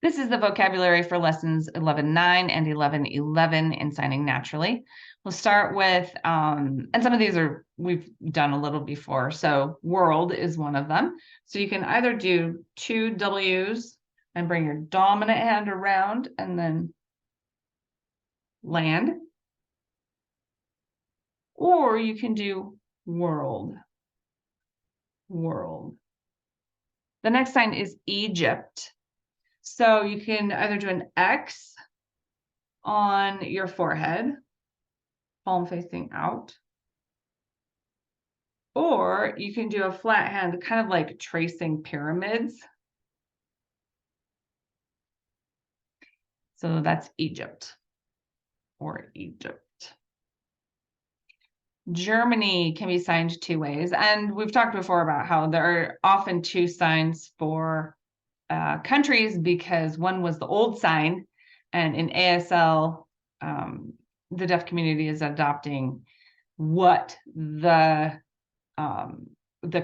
This is the vocabulary for lessons 11.9 and 11.11 in signing naturally. We'll start with, and some of these we've done a little before. So world is one of them. So you can either do two W's and bring your dominant hand around and then land. Or you can do world. World. The next sign is Egypt. So you can either do an X on your forehead, palm facing out, or you can do a flat hand, kind of like tracing pyramids. So that's Egypt or Egypt. Germany can be signed two ways. And we've talked before about how there are often two signs for countries because one was the old sign, and in ASL, the deaf community is adopting what the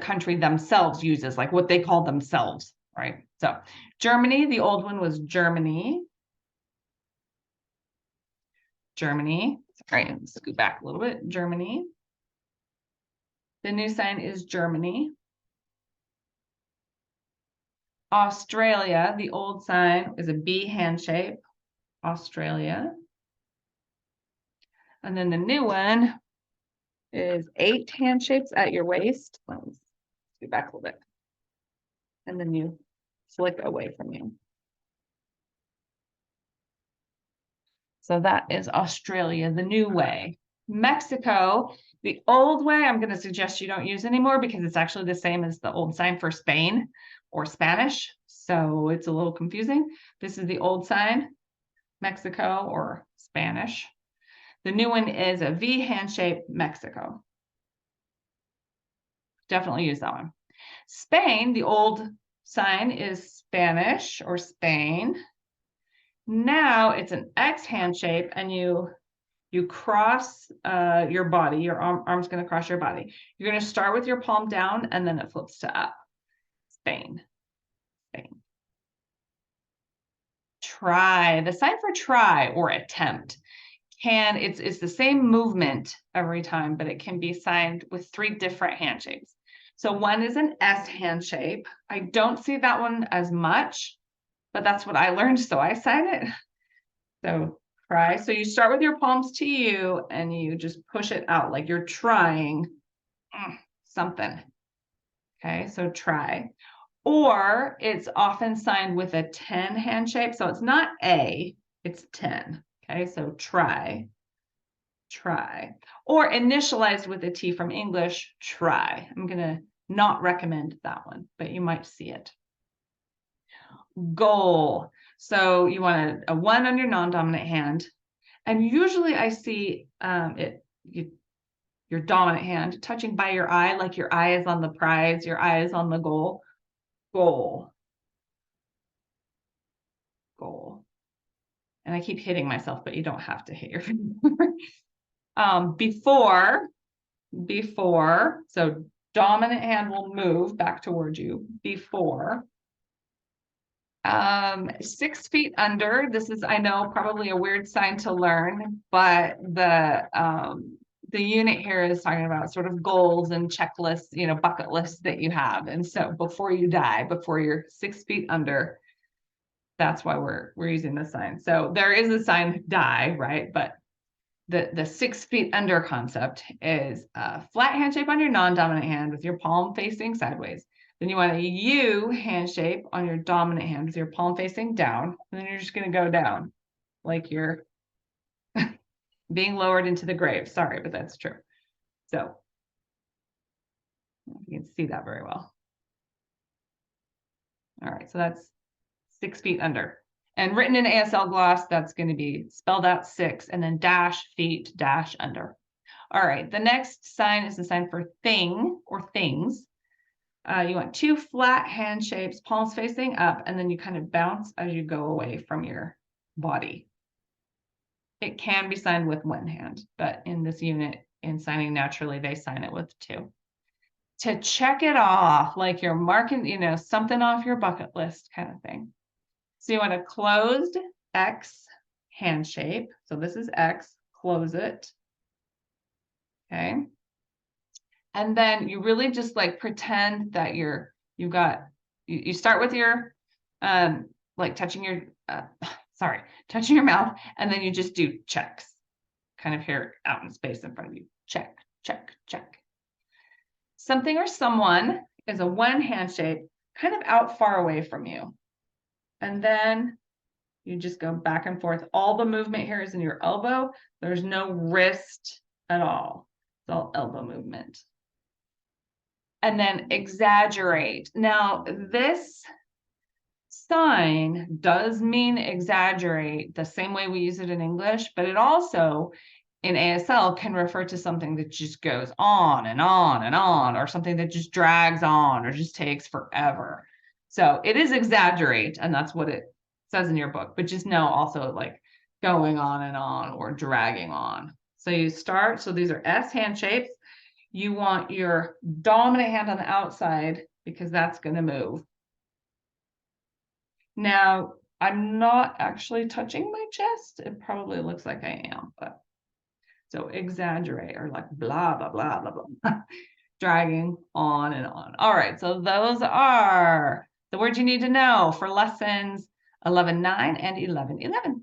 country themselves uses, like what they call themselves, right? So Germany, the old one was Germany. Germany. All right, let's scoot back a little bit. Germany. The new sign is Germany. Australia, the old sign is a B hand shape. Australia. And then the new one is 8 hand shapes at your waist. Let's scoot back a little bit. And then you flick away from you. So that is Australia, the new way. Mexico, the old way, I'm going to suggest you don't use anymore because it's actually the same as the old sign for Spain or Spanish. So it's a little confusing. This is the old sign, Mexico or Spanish. The new one is a V hand shape, Mexico. Definitely use that one. Spain, the old sign is Spanish or Spain. Now it's an X hand shape, and you cross your body. Your arm's going to cross your body. You're going to start with your palm down, and then it flips to up. Spain. Spain. Try. The sign for try or attempt it's the same movement every time, but it can be signed with 3 different hand shapes. So one is an S hand shape. I don't see that one as much, but that's what I learned, so I sign it. So try. So you start with your palms to you and you just push it out like you're trying something. Okay, so try. Or it's often signed with a 10 hand shape. So it's not A, it's 10. Okay, so try. Try. Or initialized with a T from English, try. I'm going to not recommend that one, but you might see it. Goal. So you want a 1 on your non-dominant hand. And usually I see your dominant hand touching by your eye, like your eye is on the prize, your eye is on the goal. Goal. Goal. And I keep hitting myself, but you don't have to hit your finger. Before, so dominant hand will move back towards you. Before. 6 feet under. This is, I know, probably a weird sign to learn, but the unit here is talking about sort of goals and checklists, bucket lists that you have. And so before you die, before you're 6 feet under, that's why we're using this sign. So there is a sign die, right? But the 6 feet under concept is a flat hand shape on your non-dominant hand with your palm facing sideways. Then you want a U hand shape on your dominant hand with your palm facing down. And then you're just going to go down like you're being lowered into the grave. Sorry, but that's true. So you can see that very well. All right, so that's 6 feet under. And written in ASL gloss, that's going to be spelled out 6 and then dash feet dash under. All right, the next sign is the sign for thing or things. You want 2 flat hand shapes, palms facing up, and then you kind of bounce as you go away from your body. It can be signed with 1 hand, but in this unit, in signing naturally, they sign it with 2. To check it off, like you're marking, something off your bucket list kind of thing. So you want a closed X hand shape. So this is X, close it. Okay. And then you really just like pretend that you start with your like touching your touching your mouth, and then you just do checks kind of here out in space in front of you. Check, check, check. Something or someone is a one hand shape kind of out far away from you. And then you just go back and forth. All the movement here is in your elbow. There's no wrist at all. It's all elbow movement. And then exaggerate. Now, this sign does mean exaggerate the same way we use it in English, but it also in ASL can refer to something that just goes on and on and on, or something that just drags on or just takes forever. So it is exaggerate, and that's what it says in your book, but just know also like going on and on or dragging on. So you start, so these are S hand shapes. You want your dominant hand on the outside because that's going to move. Now, I'm not actually touching my chest. It probably looks like I am, but so exaggerate or like blah, blah, blah, blah, blah, dragging on and on. All right, so those are the words you need to know for lessons 11.9 and 11.11.